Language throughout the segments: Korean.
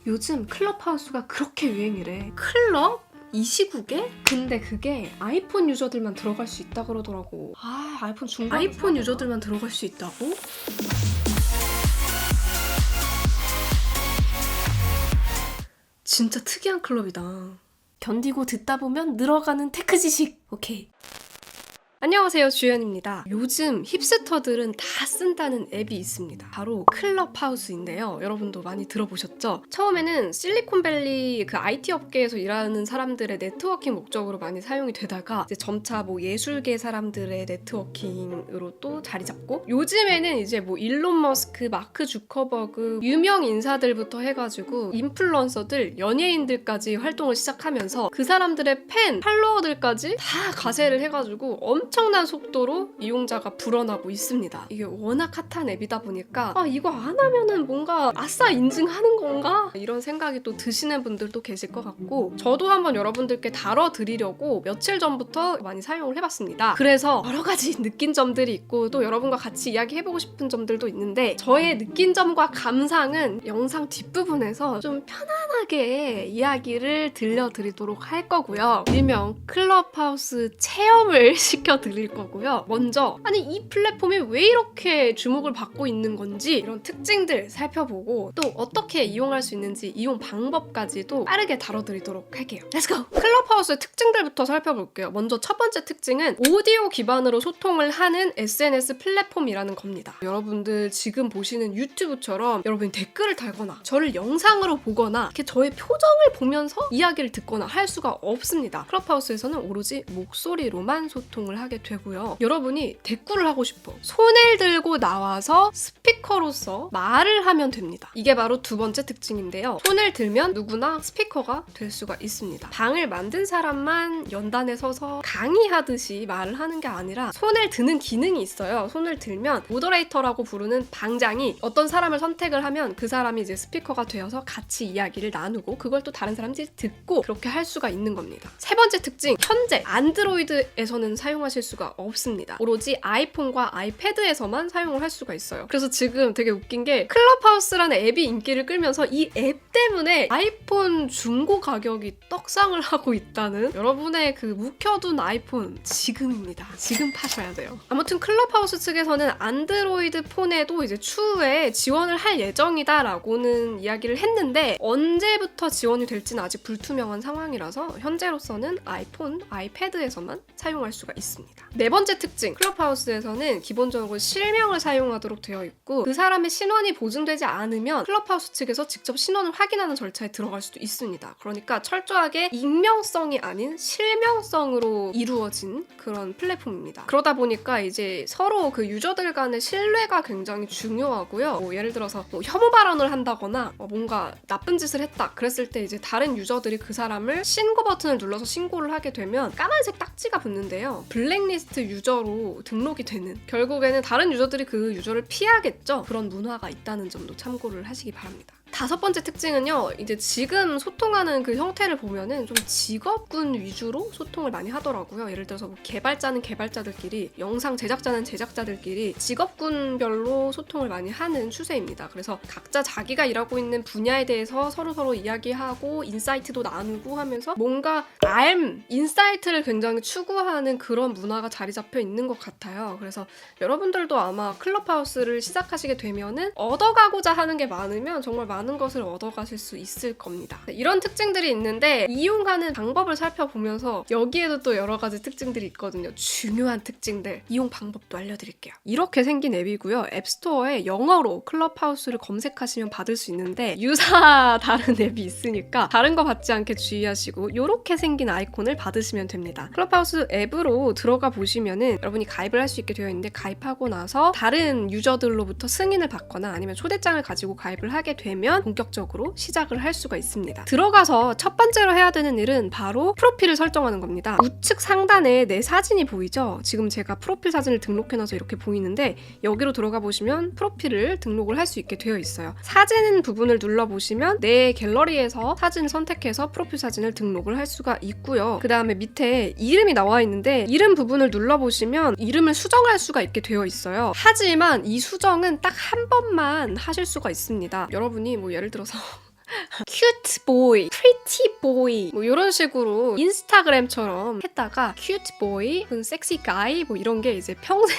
요즘 클럽하우스가 그렇게 유행이래. 클럽? 이 시국에? 근데 그게 아이폰 유저들만 들어갈 수 있다 그러더라고. 아이폰 중간 아이폰 유저들만 들어갈 수 있다고? 진짜 특이한 클럽이다. 견디고 듣다 보면 늘어가는 테크 지식. 오케이. 안녕하세요, 주연입니다. 요즘 힙스터들은 다 쓴다는 앱이 있습니다. 바로 클럽하우스인데요. 여러분도 많이 들어보셨죠? 처음에는 실리콘밸리 그 IT 업계에서 일하는 사람들의 네트워킹 목적으로 많이 사용이 되다가 이제 점차 뭐 예술계 사람들의 네트워킹으로 또 자리 잡고, 요즘에는 이제 뭐 일론 머스크, 마크 주커버그, 유명 인사들부터 해가지고 인플루언서들, 연예인들까지 활동을 시작하면서 그 사람들의 팬, 팔로워들까지 다 가세를 해가지고 엄청난 속도로 이용자가 불어나고 있습니다. 이게 워낙 핫한 앱이다 보니까 이거 안 하면은 뭔가 아싸 인증하는 건가? 이런 생각이 또 드시는 분들도 계실 것 같고, 저도 한번 여러분들께 다뤄드리려고 며칠 전부터 많이 사용을 해봤습니다. 그래서 여러 가지 느낀 점들이 있고 또 여러분과 같이 이야기해보고 싶은 점들도 있는데, 저의 느낀 점과 감상은 영상 뒷부분에서 좀 편안하게 이야기를 들려드리도록 할 거고요. 일명 클럽하우스 체험을 시켜드릴 거고요. 먼저 이 플랫폼이 왜 이렇게 주목을 받고 있는 건지, 이런 특징들 살펴보고 또 어떻게 이용할 수 있는지 이용 방법까지도 빠르게 다뤄드리도록 할게요. 렛츠고! 클럽하우스의 특징들부터 살펴볼게요. 먼저 첫 번째 특징은 오디오 기반으로 소통을 하는 SNS 플랫폼이라는 겁니다. 여러분들 지금 보시는 유튜브처럼 여러분이 댓글을 달거나 저를 영상으로 보거나 이렇게 저의 표정을 보면서 이야기를 듣거나 할 수가 없습니다. 클럽하우스에서는 오로지 목소리로만 소통을 하게 되고요. 여러분이 대꾸를 하고 싶어, 손을 들고 나와서 스피커로서 말을 하면 됩니다. 이게 바로 두 번째 특징인데요. 손을 들면 누구나 스피커가 될 수가 있습니다. 방을 만든 사람만 연단에 서서 강의하듯이 말을 하는 게 아니라 손을 드는 기능이 있어요. 손을 들면 모더레이터라고 부르는 방장이 어떤 사람을 선택을 하면 그 사람이 이제 스피커가 되어서 같이 이야기를 나누고, 그걸 또 다른 사람들이 듣고, 그렇게 할 수가 있는 겁니다. 세 번째 특징, 현재 안드로이드에서는 사용하실 수가 없습니다. 오로지 아이폰과 아이패드에서만 사용을 할 수가 있어요. 그래서 지금 되게 웃긴 게, 클럽하우스라는 앱이 인기를 끌면서 이 앱 때문에 아이폰 중고 가격이 떡상을 하고 있다는, 여러분의 그 묵혀둔 아이폰 지금입니다. 지금 파셔야 돼요. 아무튼 클럽하우스 측에서는 안드로이드 폰에도 이제 추후에 지원을 할 예정이다라고는 이야기를 했는데, 언제부터 지원이 될지는 아직 불투명한 상황이라서 현재로서는 아이폰, 아이패드에서만 사용할 수가 있습니다. 네 번째 특징, 클럽하우스에서는 기본적으로 실명을 사용하도록 되어 있고, 그 사람의 신원이 보증되지 않으면 클럽하우스 측에서 직접 신원을 확인하는 절차에 들어갈 수도 있습니다. 그러니까 철저하게 익명성이 아닌 실명성으로 이루어진 그런 플랫폼입니다. 그러다 보니까 이제 서로 그 유저들 간의 신뢰가 굉장히 중요하고요. 예를 들어서 혐오 발언을 한다거나 뭔가 나쁜 짓을 했다 그랬을 때 이제 다른 유저들이 그 사람을 신고 버튼을 눌러서 신고를 하게 되면 까만색 딱지가 붙는데요. 블랙리스트 유저로 등록이 되는, 결국에는 다른 유저들이 그 유저를 피하겠죠. 그런 문화가 있다는 점도 참고를 하시기 바랍니다. 다섯 번째 특징은요, 이제 지금 소통하는 그 형태를 보면은 좀 직업군 위주로 소통을 많이 하더라고요. 예를 들어서 뭐 개발자는 개발자들끼리, 영상 제작자는 제작자들끼리 직업군별로 소통을 많이 하는 추세입니다. 그래서 각자 자기가 일하고 있는 분야에 대해서 서로 이야기하고 인사이트도 나누고 하면서 뭔가 인사이트를 굉장히 추구하는 그런 문화가 자리 잡혀 있는 것 같아요. 그래서 여러분들도 아마 클럽하우스를 시작하시게 되면은 얻어가고자 하는 게 많으면 정말 많은 것을 얻어가실 수 있을 겁니다. 이런 특징들이 있는데, 이용하는 방법을 살펴보면서 여기에도 또 여러 가지 특징들이 있거든요. 중요한 특징들, 이용 방법도 알려드릴게요. 이렇게 생긴 앱이고요. 앱스토어에 영어로 클럽하우스를 검색하시면 받을 수 있는데, 유사 다른 앱이 있으니까 다른 거 받지 않게 주의하시고 이렇게 생긴 아이콘을 받으시면 됩니다. 클럽하우스 앱으로 들어가 보시면은 여러분이 가입을 할 수 있게 되어 있는데, 가입하고 나서 다른 유저들로부터 승인을 받거나 아니면 초대장을 가지고 가입을 하게 되면 본격적으로 시작을 할 수가 있습니다. 들어가서 첫 번째로 해야 되는 일은 바로 프로필을 설정하는 겁니다. 우측 상단에 내 사진이 보이죠? 지금 제가 프로필 사진을 등록해놔서 이렇게 보이는데, 여기로 들어가 보시면 프로필을 등록을 할 수 있게 되어 있어요. 사진 부분을 눌러보시면 내 갤러리에서 사진 선택해서 프로필 사진을 등록을 할 수가 있고요. 그 다음에 밑에 이름이 나와 있는데, 이름 부분을 눌러보시면 이름을 수정할 수가 있게 되어 있어요. 하지만 이 수정은 딱 한 번만 하실 수가 있습니다. 여러분이 뭐 예를 들어서 cute boy, pretty boy 뭐 이런 식으로 인스타그램처럼 했다가 cute boy, sexy guy 뭐 이런 게 이제 평생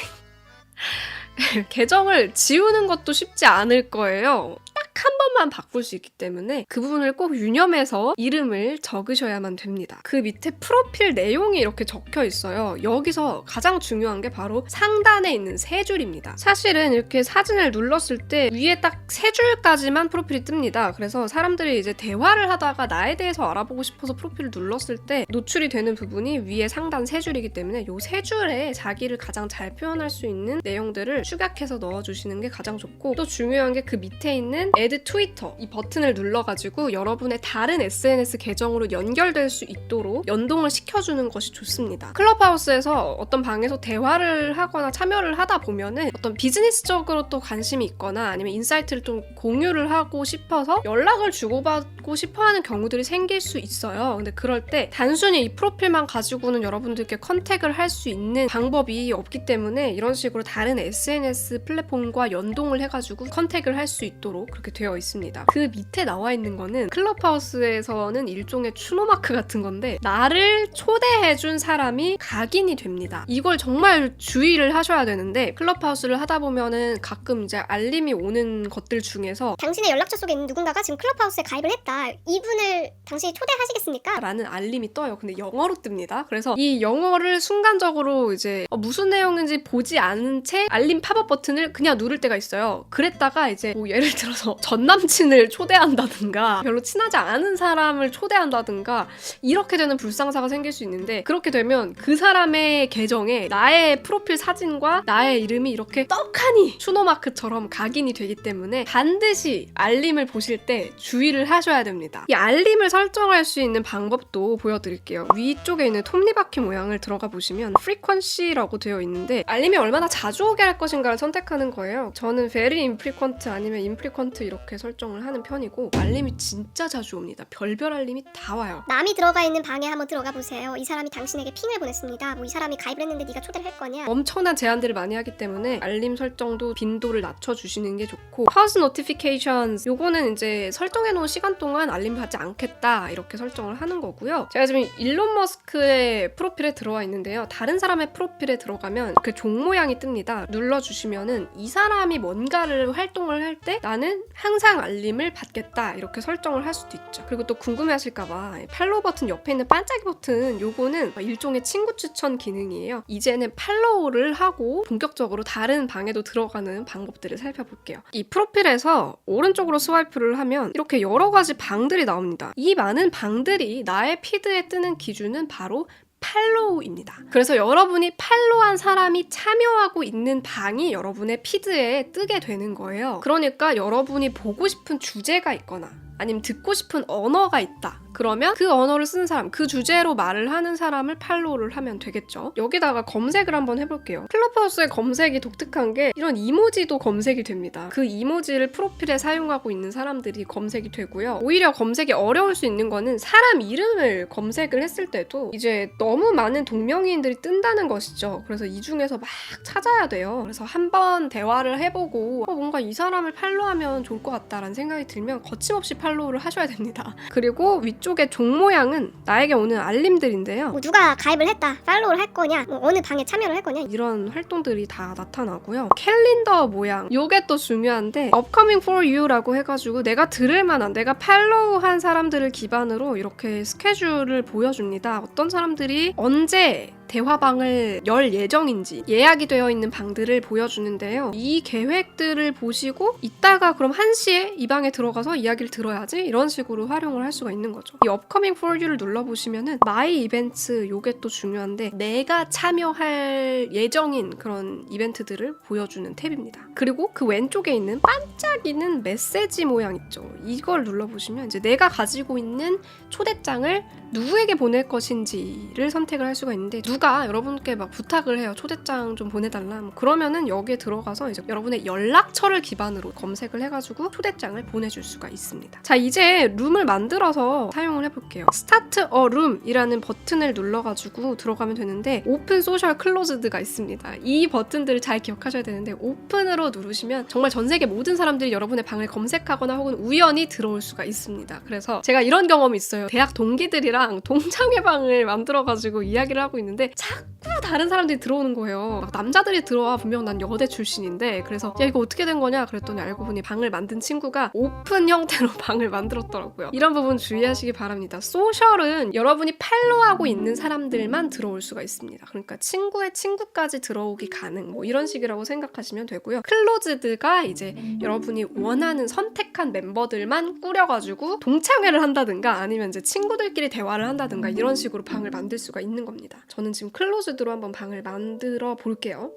계정을 지우는 것도 쉽지 않을 거예요. 딱 한 번만 바꿀 수 있기 때문에 그 부분을 꼭 유념해서 이름을 적으셔야만 됩니다. 그 밑에 프로필 내용이 이렇게 적혀 있어요. 여기서 가장 중요한 게 바로 상단에 있는 세 줄입니다. 사실은 이렇게 사진을 눌렀을 때 위에 딱 세 줄까지만 프로필이 뜹니다. 그래서 사람들이 이제 대화를 하다가 나에 대해서 알아보고 싶어서 프로필을 눌렀을 때 노출이 되는 부분이 위에 상단 세 줄이기 때문에 이 세 줄에 자기를 가장 잘 표현할 수 있는 내용들을 축약해서 넣어주시는 게 가장 좋고, 또 중요한 게 그 밑에 있는 Add 트위터 이 버튼을 눌러가지고 여러분의 다른 SNS 계정으로 연결될 수 있도록 연동을 시켜주는 것이 좋습니다. 클럽하우스에서 어떤 방에서 대화를 하거나 참여를 하다 보면은 어떤 비즈니스적으로 또 관심이 있거나 아니면 인사이트를 좀 공유를 하고 싶어서 연락을 주고받고 싶어하는 경우들이 생길 수 있어요. 근데 그럴 때 단순히 이 프로필만 가지고는 여러분들께 컨택을 할 수 있는 방법이 없기 때문에 이런 식으로 다른 SNS 플랫폼과 연동을 해가지고 컨택을 할 수 있도록 그렇게 되어 있습니다. 그 밑에 나와 있는 거는 클럽하우스에서는 일종의 추노마크 같은 건데, 나를 초대해준 사람이 각인이 됩니다. 이걸 정말 주의를 하셔야 되는데, 클럽하우스를 하다 보면은 가끔 이제 알림이 오는 것들 중에서 당신의 연락처 속에 있는 누군가가 지금 클럽하우스에 가입을 했다. 이분을 당신이 초대하시겠습니까? 라는 알림이 떠요. 근데 영어로 뜹니다. 그래서 이 영어를 순간적으로 이제 무슨 내용인지 보지 않은 채 알림 팝업 버튼을 그냥 누를 때가 있어요. 그랬다가 이제 뭐 예를 들어서 전 남친을 초대한다든가 별로 친하지 않은 사람을 초대한다든가 이렇게 되는 불상사가 생길 수 있는데, 그렇게 되면 그 사람의 계정에 나의 프로필 사진과 나의 이름이 이렇게 떡하니 추노마크처럼 각인이 되기 때문에 반드시 알림을 보실 때 주의를 하셔야 됩니다. 이 알림을 설정할 수 있는 방법도 보여드릴게요. 위쪽에 있는 톱니바퀴 모양을 들어가 보시면 frequency라고 되어 있는데, 알림이 얼마나 자주 오게 할 것인가를 선택하는 거예요. 저는 very infrequent 아니면 infrequent 이렇게 설정을 하는 편이고, 알림이 진짜 자주 옵니다. 별별 알림이 다 와요. 남이 들어가 있는 방에 한번 들어가 보세요. 이 사람이 당신에게 핑을 보냈습니다. 뭐 이 사람이 가입을 했는데 네가 초대를 할 거냐? 엄청난 제한들을 많이 하기 때문에 알림 설정도 빈도를 낮춰주시는 게 좋고, Pause Notifications 요거는 이제 설정해놓은 시간 동안 알림 받지 않겠다 이렇게 설정을 하는 거고요. 제가 지금 일론 머스크의 프로필에 들어와 있는데요. 다른 사람의 프로필에 들어가면 이렇게 종 모양이 뜹니다. 눌러주시면은 이 사람이 뭔가를 활동을 할 때 나는 항상 알림을 받겠다 이렇게 설정을 할 수도 있죠. 그리고 또 궁금해하실까봐 팔로우 버튼 옆에 있는 반짝이 버튼 요거는 일종의 친구 추천 기능이에요. 이제는 팔로우를 하고 본격적으로 다른 방에도 들어가는 방법들을 살펴볼게요. 이 프로필에서 오른쪽으로 스와이프를 하면 이렇게 여러 가지 방들이 나옵니다. 이 많은 방들이 나의 피드에 뜨는 기준은 바로 팔로우입니다. 그래서 여러분이 팔로우한 사람이 참여하고 있는 방이 여러분의 피드에 뜨게 되는 거예요. 그러니까 여러분이 보고 싶은 주제가 있거나 아니면 듣고 싶은 언어가 있다. 그러면 그 언어를 쓰는 사람, 그 주제로 말을 하는 사람을 팔로우를 하면 되겠죠. 여기다가 검색을 한번 해볼게요. 클럽하우스의 검색이 독특한 게 이런 이모지도 검색이 됩니다. 그 이모지를 프로필에 사용하고 있는 사람들이 검색이 되고요. 오히려 검색이 어려울 수 있는 거는 사람 이름을 검색을 했을 때도 이제 너무 많은 동명이인들이 뜬다는 것이죠. 그래서 이 중에서 막 찾아야 돼요. 그래서 한번 대화를 해보고 뭔가 이 사람을 팔로우하면 좋을 것 같다라는 생각이 들면 거침없이 팔로우를 하셔야 됩니다. 그리고 위쪽에 종 모양은 나에게 오는 알림들인데요. 뭐 누가 가입을 했다, 팔로우를 할 거냐, 뭐 어느 방에 참여를 할 거냐, 이런 활동들이 다 나타나고요. 캘린더 모양, 요게 또 중요한데 Upcoming for you라고 해가지고 내가 들을 만한, 내가 팔로우한 사람들을 기반으로 이렇게 스케줄을 보여줍니다. 어떤 사람들이 언제 대화방을 열 예정인지 예약이 되어 있는 방들을 보여주는데요. 이 계획들을 보시고 이따가 그럼 1시에 이 방에 들어가서 이야기를 들어야지 이런 식으로 활용을 할 수가 있는 거죠. 이 Upcoming for you를 눌러보시면은 My Events 요게 또 중요한데 내가 참여할 예정인 그런 이벤트들을 보여주는 탭입니다. 그리고 그 왼쪽에 있는 반짝이는 메시지 모양 있죠. 이걸 눌러보시면 이제 내가 가지고 있는 초대장을 누구에게 보낼 것인지를 선택을 할 수가 있는데 누가 누가 여러분께 막 부탁을 해요. 초대장 좀 보내달라. 뭐 그러면은 여기에 들어가서 이제 여러분의 연락처를 기반으로 검색을 해가지고 초대장을 보내줄 수가 있습니다. 자, 이제 룸을 만들어서 사용을 해볼게요. 스타트 어 룸이라는 버튼을 눌러가지고 들어가면 되는데 오픈 소셜 클로즈드가 있습니다. 이 버튼들을 잘 기억하셔야 되는데 오픈으로 누르시면 정말 전 세계 모든 사람들이 여러분의 방을 검색하거나 혹은 우연히 들어올 수가 있습니다. 그래서 제가 이런 경험이 있어요. 대학 동기들이랑 동창회 방을 만들어가지고 이야기를 하고 있는데 자꾸 다른 사람들이 들어오는 거예요. 막 남자들이 들어와. 분명 난 여대 출신인데. 그래서 야, 이거 어떻게 된 거냐 그랬더니 알고 보니 방을 만든 친구가 오픈 형태로 방을 만들었더라고요. 이런 부분 주의하시기 바랍니다. 소셜은 여러분이 팔로우하고 있는 사람들만 들어올 수가 있습니다. 그러니까 친구의 친구까지 들어오기 가능, 뭐 이런 식이라고 생각하시면 되고요. 클로즈드가 이제 여러분이 원하는 선택한 멤버들만 꾸려가지고 동창회를 한다든가 아니면 이제 친구들끼리 대화를 한다든가 이런 식으로 방을 만들 수가 있는 겁니다. 저는 지금 클로즈드로 한번 방을 만들어 볼게요.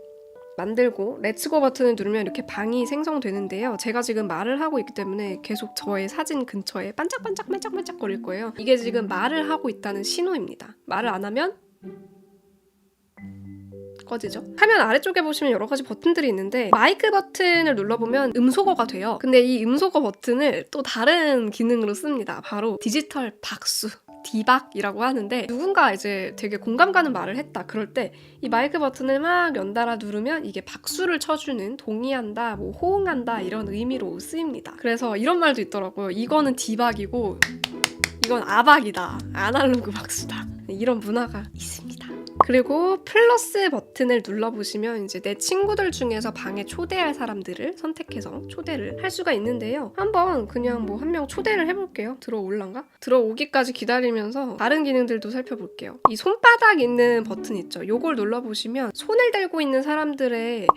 만들고 렛츠고 버튼을 누르면 이렇게 방이 생성되는데요. 제가 지금 말을 하고 있기 때문에 계속 저의 사진 근처에 반짝반짝 거릴 거예요. 이게 지금 말을 하고 있다는 신호입니다. 말을 안 하면 꺼지죠? 화면 아래쪽에 보시면 여러 가지 버튼들이 있는데 마이크 버튼을 눌러보면 음소거가 돼요. 근데 이 음소거 버튼을 또 다른 기능으로 씁니다. 바로 디지털 박수. 디박이라고 하는데 누군가 이제 되게 공감 가는 말을 했다. 그럴 때 이 마이크 버튼을 막 연달아 누르면 이게 박수를 쳐주는 동의한다, 뭐 호응한다 이런 의미로 쓰입니다. 그래서 이런 말도 있더라고요. 이거는 디박이고 이건 아박이다. 아날로그 박수다. 이런 문화가 있습니다. 그리고 플러스 버튼을 눌러보시면 이제 내 친구들 중에서 방에 초대할 사람들을 선택해서 초대를 할 수가 있는데요. 한번 그냥 뭐 한 명 초대를 해볼게요. 들어올란가? 들어오기까지 기다리면서 다른 기능들도 살펴볼게요. 이 손바닥 있는 버튼 있죠? 요걸 눌러보시면 손을 들고 있는 사람들의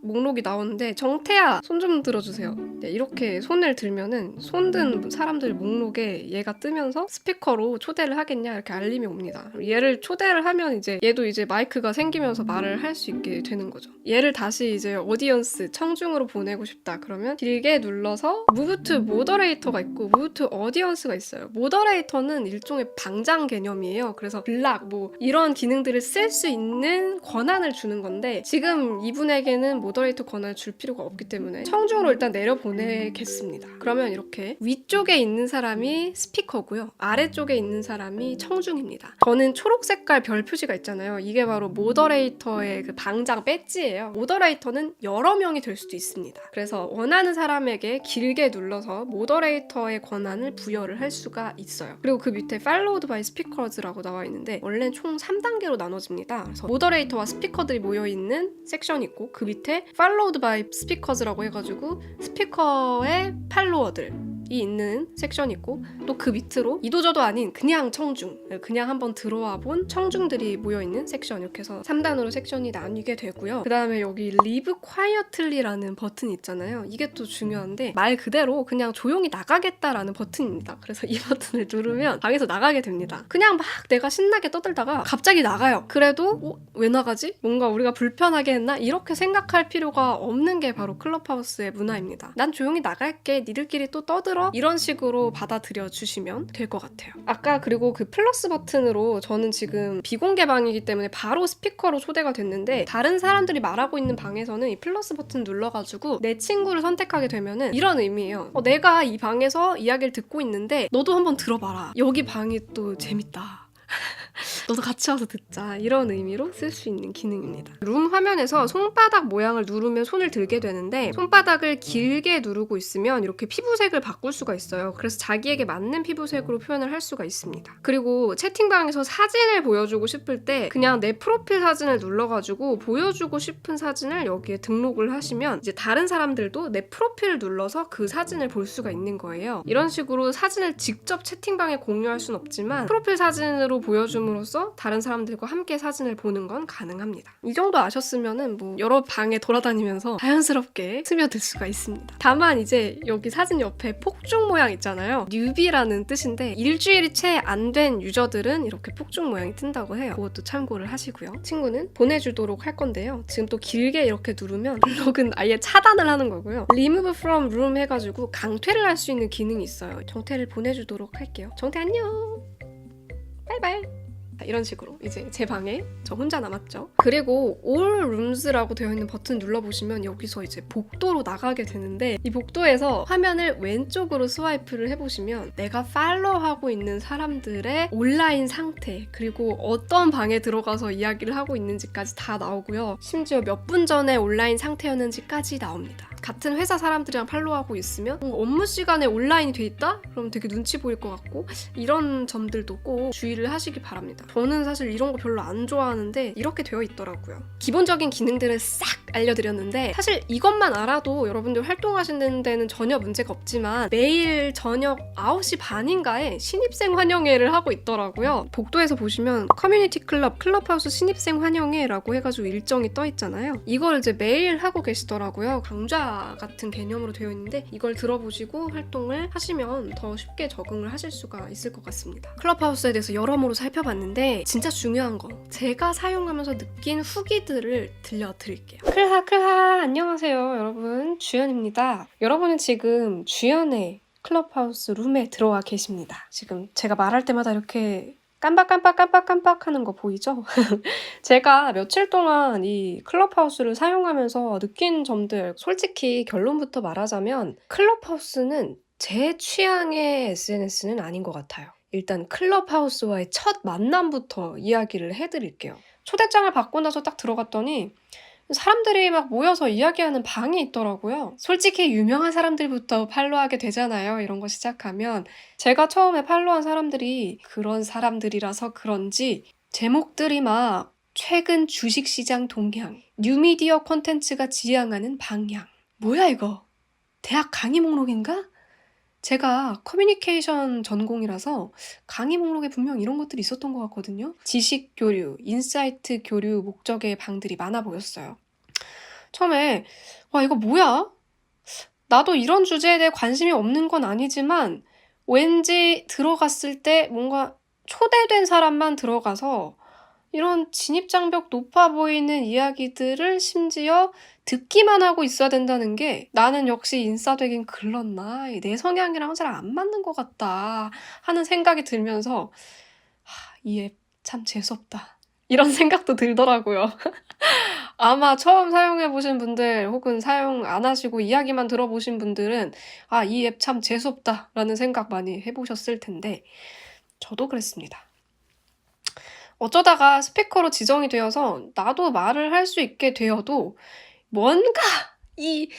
목록이 나오는데 정태야 손 좀 들어주세요. 이렇게 손을 들면은 손든 사람들 목록에 얘가 뜨면서 스피커로 초대를 하겠냐 이렇게 알림이 옵니다. 얘를 초대를 하면 이제 얘도 이제 마이크가 생기면서 말을 할 수 있게 되는 거죠. 얘를 다시 이제 오디언스 청중으로 보내고 싶다 그러면 길게 눌러서 Move to Moderator가 있고 Move to Audience가 있어요. 모더레이터는 일종의 방장 개념이에요. 그래서 블락 뭐 이런 기능들을 쓸 수 있는 권한을 주는 건데 지금 이분에게는 모더레이터 권한을 줄 필요가 없기 때문에 청중으로 일단 내려보내겠습니다. 그러면 이렇게 위쪽에 있는 사람이 스피커고요. 아래쪽에 있는 사람이 청중입니다. 저는 초록 색깔 별 표시가 있잖아요. 이게 바로 모더레이터의 그 방장 배지예요. 모더레이터는 여러 명이 될 수도 있습니다. 그래서 원하는 사람에게 길게 눌러서 모더레이터의 권한을 부여를 할 수가 있어요. 그리고 그 밑에 Followed by Speakers라고 나와 있는데 원래는 총 3단계로 나눠집니다. 그래서 모더레이터와 스피커들이 모여있는 섹션이 있고 그 밑에 Followed by Speakers라고 해가지고 스피커의 팔로워들이 있는 섹션이 있고 또 그 밑으로 이도저도 아닌 그냥 청중, 그냥 한번 들어와 본 청중들이 모여있는 섹션 이렇게 해서 3단으로 섹션이 나뉘게 되고요. 그 다음에 여기 Leave Quietly라는 버튼이 있잖아요. 이게 또 중요한데 말 그대로 그냥 조용히 나가겠다라는 버튼입니다. 그래서 이 버튼을 누르면 방에서 나가게 됩니다. 그냥 막 내가 신나게 떠들다가 갑자기 나가요. 그래도 왜 나가지? 뭔가 우리가 불편하게 했나? 이렇게 생각할 필요가 없는 게 바로 클럽하우스의 문화입니다. 난 조용히 나갈게. 니들끼리 또 떠들어. 이런 식으로 받아들여 주시면 될 것 같아요. 아까 그리고 그 플러스 버튼으로 저는 지금 비공개 방이기 때문에 바로 스피커로 초대가 됐는데 다른 사람들이 말하고 있는 방에서는 이 플러스 버튼 눌러가지고 내 친구를 선택하게 되면은 이런 의미예요. 내가 이 방에서 이야기를 듣고 있는데 너도 한번 들어봐라. 여기 방이 또 재밌다. 너도 같이 와서 듣자. 이런 의미로 쓸 수 있는 기능입니다. 룸 화면에서 손바닥 모양을 누르면 손을 들게 되는데 손바닥을 길게 누르고 있으면 이렇게 피부색을 바꿀 수가 있어요. 그래서 자기에게 맞는 피부색으로 표현을 할 수가 있습니다. 그리고 채팅방에서 사진을 보여주고 싶을 때 그냥 내 프로필 사진을 눌러가지고 보여주고 싶은 사진을 여기에 등록을 하시면 이제 다른 사람들도 내 프로필을 눌러서 그 사진을 볼 수가 있는 거예요. 이런 식으로 사진을 직접 채팅방에 공유할 순 없지만 프로필 사진으로 보여줌으로써 다른 사람들과 함께 사진을 보는 건 가능합니다. 이 정도 아셨으면은 뭐 여러 방에 돌아다니면서 자연스럽게 스며들 수가 있습니다. 다만 이제 여기 사진 옆에 폭죽 모양 있잖아요. 뉴비라는 뜻인데 일주일이 채 안 된 유저들은 이렇게 폭죽 모양이 뜬다고 해요. 그것도 참고를 하시고요. 친구는 보내주도록 할 건데요. 지금 또 길게 이렇게 누르면 블록은 아예 차단을 하는 거고요. Remove from room 해가지고 강퇴를 할 수 있는 기능이 있어요. 정태를 보내주도록 할게요. 정태 안녕. 바이바이. 이런 식으로 이제 제 방에 저 혼자 남았죠. 그리고 All Rooms라고 되어 있는 버튼 눌러보시면 여기서 이제 복도로 나가게 되는데, 이 복도에서 화면을 왼쪽으로 스와이프를 해보시면 내가 팔로우하고 있는 사람들의 온라인 상태, 그리고 어떤 방에 들어가서 이야기를 하고 있는지까지 다 나오고요. 심지어 몇 분 전에 온라인 상태였는지까지 나옵니다. 같은 회사 사람들이랑 팔로우하고 있으면 업무 시간에 온라인이 돼 있다? 그럼 되게 눈치 보일 것 같고, 이런 점들도 꼭 주의를 하시기 바랍니다. 저는 사실 이런 거 별로 안 좋아하는데 이렇게 되어 있더라고요. 기본적인 기능들을 싹 알려드렸는데, 사실 이것만 알아도 여러분들 활동하시는 데는 전혀 문제가 없지만 매일 저녁 9시 반인가에 신입생 환영회를 하고 있더라고요. 복도에서 보시면 커뮤니티 클럽, 클럽하우스 신입생 환영회라고 해가지고 일정이 떠 있잖아요. 이걸 이제 매일 하고 계시더라고요. 강좌 같은 개념으로 되어 있는데, 이걸 들어보시고 활동을 하시면 더 쉽게 적응을 하실 수가 있을 것 같습니다. 클럽하우스에 대해서 여러모로 살펴봤는데 진짜 중요한 거, 제가 사용하면서 느낀 후기들을 들려드릴게요. 클하 안녕하세요 여러분, 주연입니다. 여러분은 지금 주연의 클럽하우스 룸에 들어와 계십니다. 지금 제가 말할 때마다 이렇게 깜빡 하는 거 보이죠? 제가 며칠 동안 이 클럽하우스를 사용하면서 느낀 점들, 솔직히 결론부터 말하자면 클럽하우스는 제 취향의 SNS는 아닌 것 같아요. 일단 클럽하우스와의 첫 만남부터 이야기를 해드릴게요. 초대장을 받고 나서 딱 들어갔더니 사람들이 막 모여서 이야기하는 방이 있더라고요. 솔직히 유명한 사람들부터 팔로우하게 되잖아요. 이런 거 시작하면. 제가 처음에 팔로우한 사람들이 그런 사람들이라서 그런지 제목들이 막 최근 주식시장 동향, 뉴미디어 콘텐츠가 지향하는 방향. 뭐야 이거? 대학 강의 목록인가? 제가 커뮤니케이션 전공이라서 강의 목록에 분명 이런 것들이 있었던 것 같거든요. 지식 교류, 인사이트 교류 목적의 방들이 많아 보였어요. 처음에 와 이거 뭐야? 나도 이런 주제에 대해 관심이 없는 건 아니지만 왠지 들어갔을 때 뭔가 초대된 사람만 들어가서 이런 진입장벽 높아 보이는 이야기들을 심지어 듣기만 하고 있어야 된다는 게, 나는 역시 인싸되긴 글렀나? 내 성향이랑 잘 안 맞는 것 같다 하는 생각이 들면서 이 앱 참 재수없다, 이런 생각도 들더라고요. 아마 처음 사용해보신 분들 혹은 사용 안 하시고 이야기만 들어보신 분들은 이 앱 참 재수없다 라는 생각 많이 해보셨을 텐데, 저도 그랬습니다. 어쩌다가 스피커로 지정이 되어서 나도 말을 할 수 있게 되어도 뭔가 이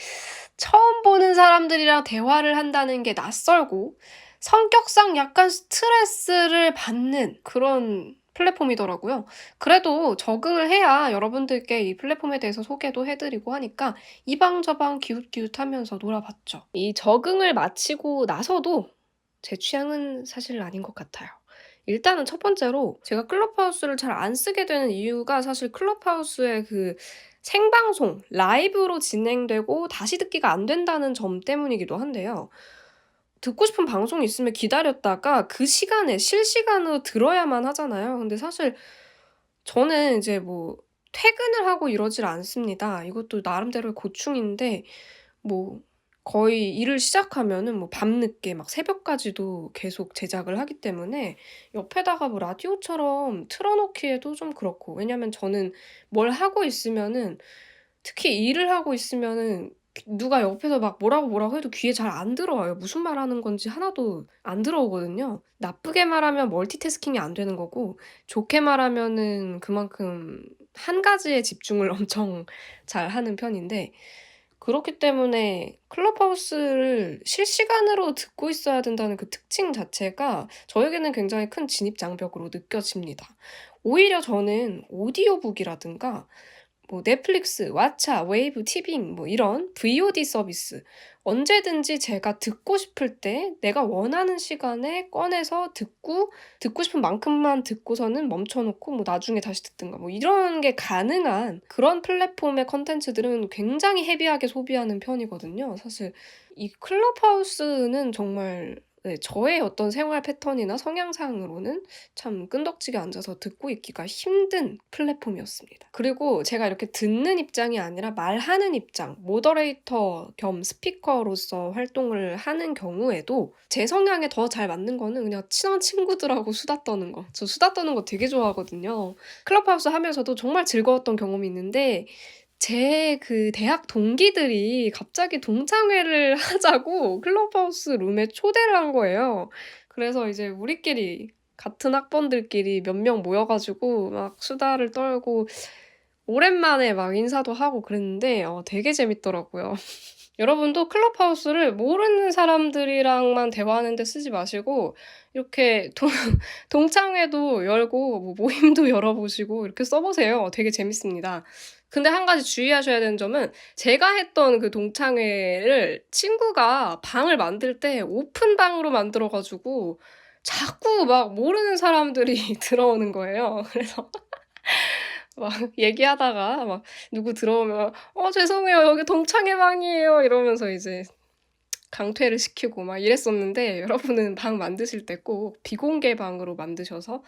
처음 보는 사람들이랑 대화를 한다는 게 낯설고 성격상 약간 스트레스를 받는 그런 플랫폼이더라고요. 그래도 적응을 해야 여러분들께 이 플랫폼에 대해서 소개도 해드리고 하니까 이방저방 기웃기웃하면서 놀아봤죠. 이 적응을 마치고 나서도 제 취향은 사실 아닌 것 같아요. 일단은 첫 번째로 제가 클럽하우스를 잘 안 쓰게 되는 이유가, 사실 클럽하우스의 그 생방송, 라이브로 진행되고 다시 듣기가 안 된다는 점 때문이기도 한데요. 듣고 싶은 방송이 있으면 기다렸다가 그 시간에 실시간으로 들어야만 하잖아요. 근데 사실 저는 이제 뭐 퇴근을 하고 이러질 않습니다. 이것도 나름대로의 고충인데, 뭐 거의 일을 시작하면은 뭐 밤늦게 막 새벽까지도 계속 제작을 하기 때문에 옆에다가 뭐 라디오처럼 틀어 놓기에도 좀 그렇고, 왜냐면 저는 뭘 하고 있으면은, 특히 일을 하고 있으면은 누가 옆에서 막 뭐라고 해도 귀에 잘 안 들어와요. 무슨 말하는 건지 하나도 안 들어오거든요. 나쁘게 말하면 멀티태스킹이 안 되는 거고, 좋게 말하면은 그만큼 한 가지에 집중을 엄청 잘하는 편인데, 그렇기 때문에 클럽하우스를 실시간으로 듣고 있어야 된다는 그 특징 자체가 저에게는 굉장히 큰 진입장벽으로 느껴집니다. 오히려 저는 오디오북이라든가 뭐 넷플릭스, 왓챠, 웨이브, 티빙 뭐 이런 VOD 서비스, 언제든지 제가 듣고 싶을 때 내가 원하는 시간에 꺼내서 듣고 싶은 만큼만 듣고서는 멈춰놓고 뭐 나중에 다시 듣든가 뭐 이런 게 가능한 그런 플랫폼의 컨텐츠들은 굉장히 헤비하게 소비하는 편이거든요. 사실 이 클럽하우스는 정말 네, 저의 어떤 생활 패턴이나 성향상으로는 참 끈덕지게 앉아서 듣고 있기가 힘든 플랫폼이었습니다. 그리고 제가 이렇게 듣는 입장이 아니라 말하는 입장, 모더레이터 겸 스피커로서 활동을 하는 경우에도 제 성향에 더 잘 맞는 거는 그냥 친한 친구들하고 수다 떠는 거. 저 수다 떠는 거 되게 좋아하거든요. 클럽하우스 하면서도 정말 즐거웠던 경험이 있는데 제 그 대학 동기들이 갑자기 동창회를 하자고 클럽하우스 룸에 초대를 한 거예요. 그래서 이제 우리끼리 같은 학번들끼리 몇 명 모여 가지고 막 수다를 떨고 오랜만에 막 인사도 하고 그랬는데 되게 재밌더라고요. 여러분도 클럽하우스를 모르는 사람들이랑만 대화하는 데 쓰지 마시고 이렇게 동창회도 열고 뭐 모임도 열어보시고 이렇게 써보세요. 되게 재밌습니다. 근데 한 가지 주의하셔야 되는 점은 제가 했던 그 동창회를 친구가 방을 만들 때 오픈방으로 만들어 가지고 자꾸 막 모르는 사람들이 들어오는 거예요. 그래서 막 얘기하다가 막 누구 들어오면 죄송해요. 여기 동창회 방이에요." 이러면서 이제 강퇴를 시키고 막 이랬었는데 여러분은 방 만드실 때 꼭 비공개 방으로 만드셔서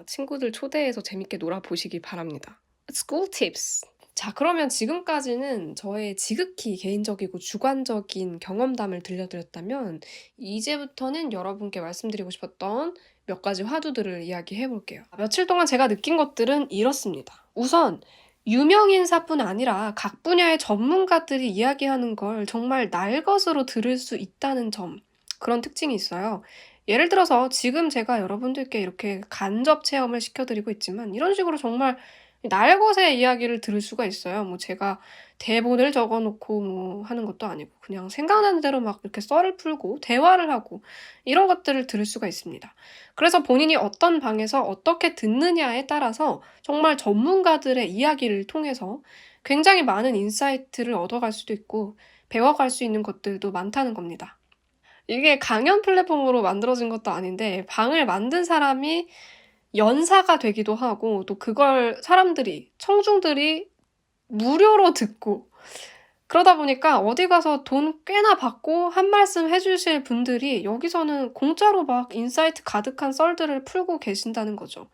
친구들 초대해서 재밌게 놀아 보시기 바랍니다. School tips. 자, 그러면 지금까지는 저의 지극히 개인적이고 주관적인 경험담을 들려드렸다면 이제부터는 여러분께 말씀드리고 싶었던 몇 가지 화두들을 이야기해 볼게요. 며칠 동안 제가 느낀 것들은 이렇습니다. 우선 유명인사뿐 아니라 각 분야의 전문가들이 이야기하는 걸 정말 날것으로 들을 수 있다는 점, 그런 특징이 있어요. 예를 들어서 지금 제가 여러분들께 이렇게 간접 체험을 시켜드리고 있지만 이런 식으로 정말 날것의 이야기를 들을 수가 있어요. 뭐 제가 대본을 적어 놓고 뭐 하는 것도 아니고 그냥 생각나는 대로 막 이렇게 썰을 풀고 대화를 하고 이런 것들을 들을 수가 있습니다. 그래서 본인이 어떤 방에서 어떻게 듣느냐에 따라서 정말 전문가들의 이야기를 통해서 굉장히 많은 인사이트를 얻어갈 수도 있고 배워갈 수 있는 것들도 많다는 겁니다. 이게 강연 플랫폼으로 만들어진 것도 아닌데 방을 만든 사람이 연사가 되기도 하고 또 그걸 사람들이, 청중들이 무료로 듣고 그러다 보니까 어디 가서 돈 꽤나 받고 한 말씀 해주실 분들이 여기서는 공짜로 막 인사이트 가득한 썰들을 풀고 계신다는 거죠.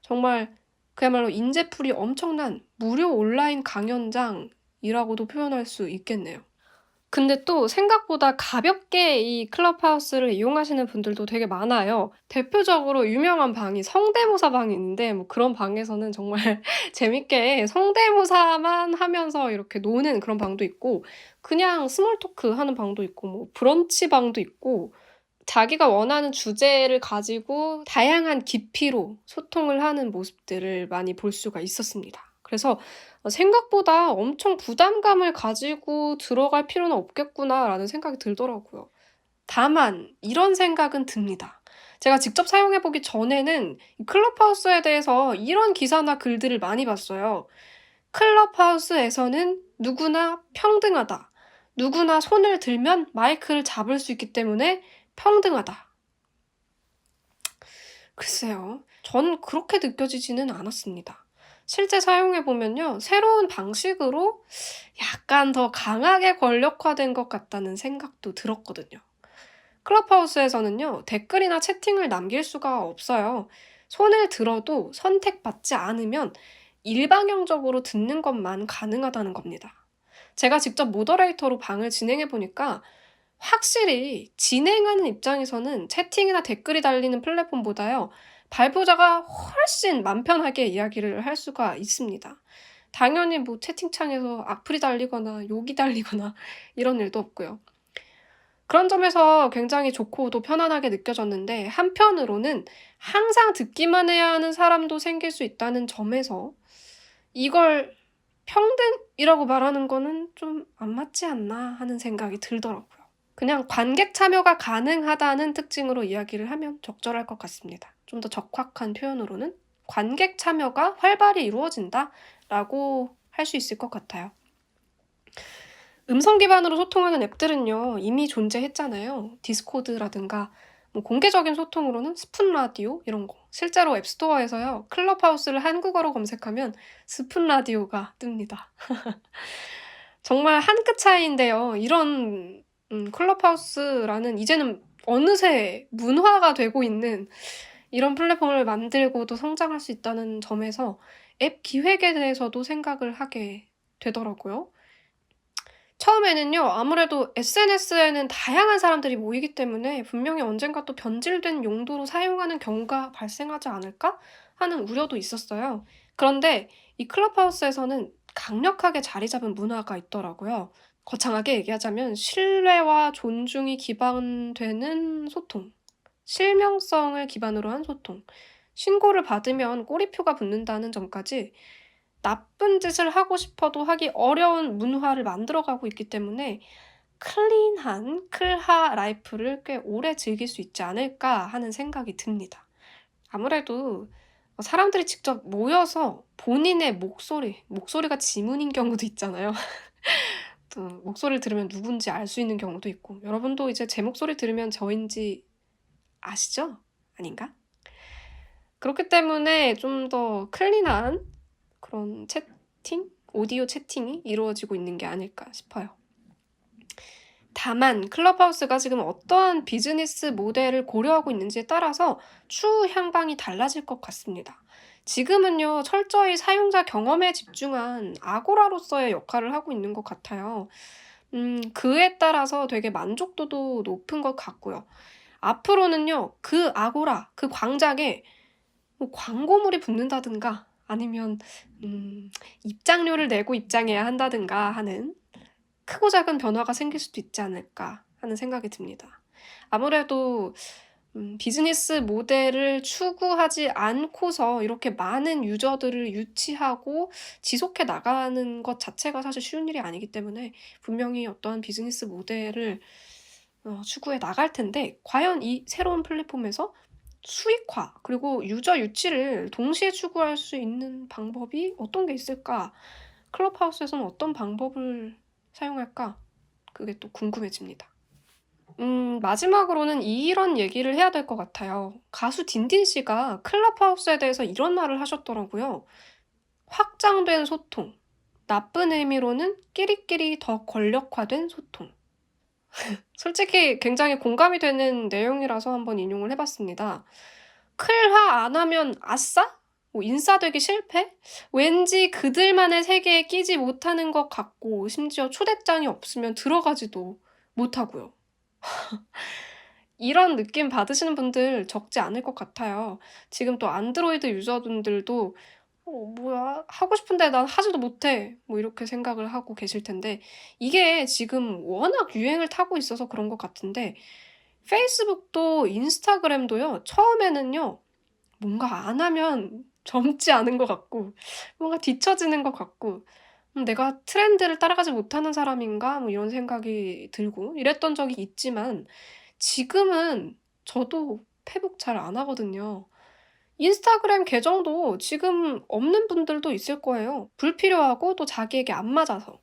정말 그야말로 인재풀이 엄청난 무료 온라인 강연장이라고도 표현할 수 있겠네요. 근데 또 생각보다 가볍게 이 클럽하우스를 이용하시는 분들도 되게 많아요. 대표적으로 유명한 방이 성대모사 방이 있는데 뭐 그런 방에서는 정말 재밌게 성대모사만 하면서 이렇게 노는 그런 방도 있고 그냥 스몰 토크 하는 방도 있고 뭐 브런치 방도 있고 자기가 원하는 주제를 가지고 다양한 깊이로 소통을 하는 모습들을 많이 볼 수가 있었습니다. 그래서 생각보다 엄청 부담감을 가지고 들어갈 필요는 없겠구나라는 생각이 들더라고요. 다만 이런 생각은 듭니다. 제가 직접 사용해 보기 전에는 클럽하우스에 대해서 이런 기사나 글들을 많이 봤어요. 클럽하우스에서는 누구나 평등하다. 누구나 손을 들면 마이크를 잡을 수 있기 때문에 평등하다. 글쎄요. 전 그렇게 느껴지지는 않았습니다. 실제 사용해 보면요. 새로운 방식으로 약간 더 강하게 권력화된 것 같다는 생각도 들었거든요. 클럽하우스에서는요. 댓글이나 채팅을 남길 수가 없어요. 손을 들어도 선택받지 않으면 일방향적으로 듣는 것만 가능하다는 겁니다. 제가 직접 모더레이터로 방을 진행해 보니까 확실히 진행하는 입장에서는 채팅이나 댓글이 달리는 플랫폼보다요. 발표자가 훨씬 맘 편하게 이야기를 할 수가 있습니다. 당연히 뭐 채팅창에서 악플이 달리거나 욕이 달리거나 이런 일도 없고요. 그런 점에서 굉장히 좋고 또 편안하게 느껴졌는데 한편으로는 항상 듣기만 해야 하는 사람도 생길 수 있다는 점에서 이걸 평등이라고 말하는 거는 좀 안 맞지 않나 하는 생각이 들더라고요. 그냥 관객 참여가 가능하다는 특징으로 이야기를 하면 적절할 것 같습니다. 좀 더 적확한 표현으로는 관객 참여가 활발히 이루어진다라고 할 수 있을 것 같아요. 음성 기반으로 소통하는 앱들은요, 이미 존재했잖아요. 디스코드라든가 뭐 공개적인 소통으로는 스푼 라디오 이런 거. 실제로 앱스토어에서요. 클럽하우스를 한국어로 검색하면 스푼 라디오가 뜹니다. 정말 한 끗 차이인데요. 이런 클럽하우스라는 이제는 어느새 문화가 되고 있는 이런 플랫폼을 만들고도 성장할 수 있다는 점에서 앱 기획에 대해서도 생각을 하게 되더라고요. 처음에는요, 아무래도 SNS에는 다양한 사람들이 모이기 때문에 분명히 언젠가 또 변질된 용도로 사용하는 경우가 발생하지 않을까 하는 우려도 있었어요. 그런데 이 클럽하우스에서는 강력하게 자리 잡은 문화가 있더라고요. 거창하게 얘기하자면 신뢰와 존중이 기반되는 소통, 실명성을 기반으로 한 소통, 신고를 받으면 꼬리표가 붙는다는 점까지 나쁜 짓을 하고 싶어도 하기 어려운 문화를 만들어가고 있기 때문에 클린한 클하 라이프를 꽤 오래 즐길 수 있지 않을까 하는 생각이 듭니다. 아무래도 사람들이 직접 모여서 본인의 목소리가 지문인 경우도 있잖아요. 또 목소리를 들으면 누군지 알 수 있는 경우도 있고, 여러분도 이제 제 목소리 들으면 저인지 아시죠? 아닌가? 그렇기 때문에 좀 더 클린한 그런 채팅? 오디오 채팅이 이루어지고 있는 게 아닐까 싶어요. 다만 클럽하우스가 지금 어떠한 비즈니스 모델을 고려하고 있는지에 따라서 추후 향방이 달라질 것 같습니다. 지금은요, 철저히 사용자 경험에 집중한 아고라로서의 역할을 하고 있는 것 같아요. 그에 따라서 되게 만족도도 높은 것 같고요. 앞으로는요, 그 아고라, 그 광장에 뭐 광고물이 붙는다든가 아니면 입장료를 내고 입장해야 한다든가 하는 크고 작은 변화가 생길 수도 있지 않을까 하는 생각이 듭니다. 아무래도 비즈니스 모델을 추구하지 않고서 이렇게 많은 유저들을 유치하고 지속해 나가는 것 자체가 사실 쉬운 일이 아니기 때문에 분명히 어떠한 비즈니스 모델을 추구해 나갈 텐데, 과연 이 새로운 플랫폼에서 수익화 그리고 유저 유치를 동시에 추구할 수 있는 방법이 어떤 게 있을까? 클럽하우스에서는 어떤 방법을 사용할까? 그게 또 궁금해집니다. 마지막으로는 이런 얘기를 해야 될 것 같아요. 가수 딘딘 씨가 클럽하우스에 대해서 이런 말을 하셨더라고요. 확장된 소통, 나쁜 의미로는 끼리끼리 더 권력화된 소통. 솔직히 굉장히 공감이 되는 내용이라서 한번 인용을 해봤습니다. 클화 안 하면 아싸? 뭐 인싸되기 실패? 왠지 그들만의 세계에 끼지 못하는 것 같고, 심지어 초대장이 없으면 들어가지도 못하고요. 이런 느낌 받으시는 분들 적지 않을 것 같아요. 지금 또 안드로이드 유저분들도 뭐야, 하고 싶은데 난 하지도 못해, 뭐 이렇게 생각을 하고 계실 텐데, 이게 지금 워낙 유행을 타고 있어서 그런 것 같은데, 페이스북도 인스타그램도요, 처음에는요, 뭔가 안 하면 젊지 않은 것 같고, 뭔가 뒤처지는 것 같고, 내가 트렌드를 따라가지 못하는 사람인가? 뭐 이런 생각이 들고 이랬던 적이 있지만, 지금은 저도 페북 잘 안 하거든요. 인스타그램 계정도 지금 없는 분들도 있을 거예요. 불필요하고 또 자기에게 안 맞아서.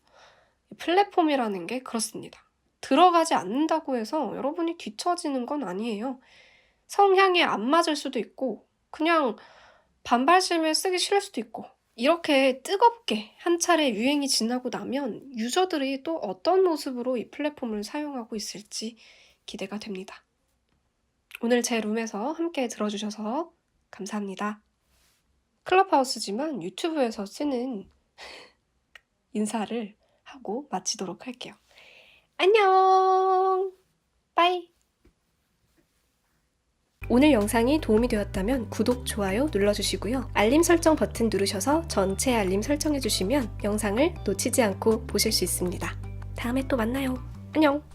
플랫폼이라는 게 그렇습니다. 들어가지 않는다고 해서 여러분이 뒤처지는 건 아니에요. 성향에 안 맞을 수도 있고, 그냥 반발심에 쓰기 싫을 수도 있고, 이렇게 뜨겁게 한 차례 유행이 지나고 나면 유저들이 또 어떤 모습으로 이 플랫폼을 사용하고 있을지 기대가 됩니다. 오늘 제 룸에서 함께 들어주셔서 감사합니다. 클럽하우스지만 유튜브에서 쓰는 인사를 하고 마치도록 할게요. 안녕! 빠이! 오늘 영상이 도움이 되었다면 구독, 좋아요 눌러주시고요. 알림 설정 버튼 누르셔서 전체 알림 설정해주시면 영상을 놓치지 않고 보실 수 있습니다. 다음에 또 만나요. 안녕!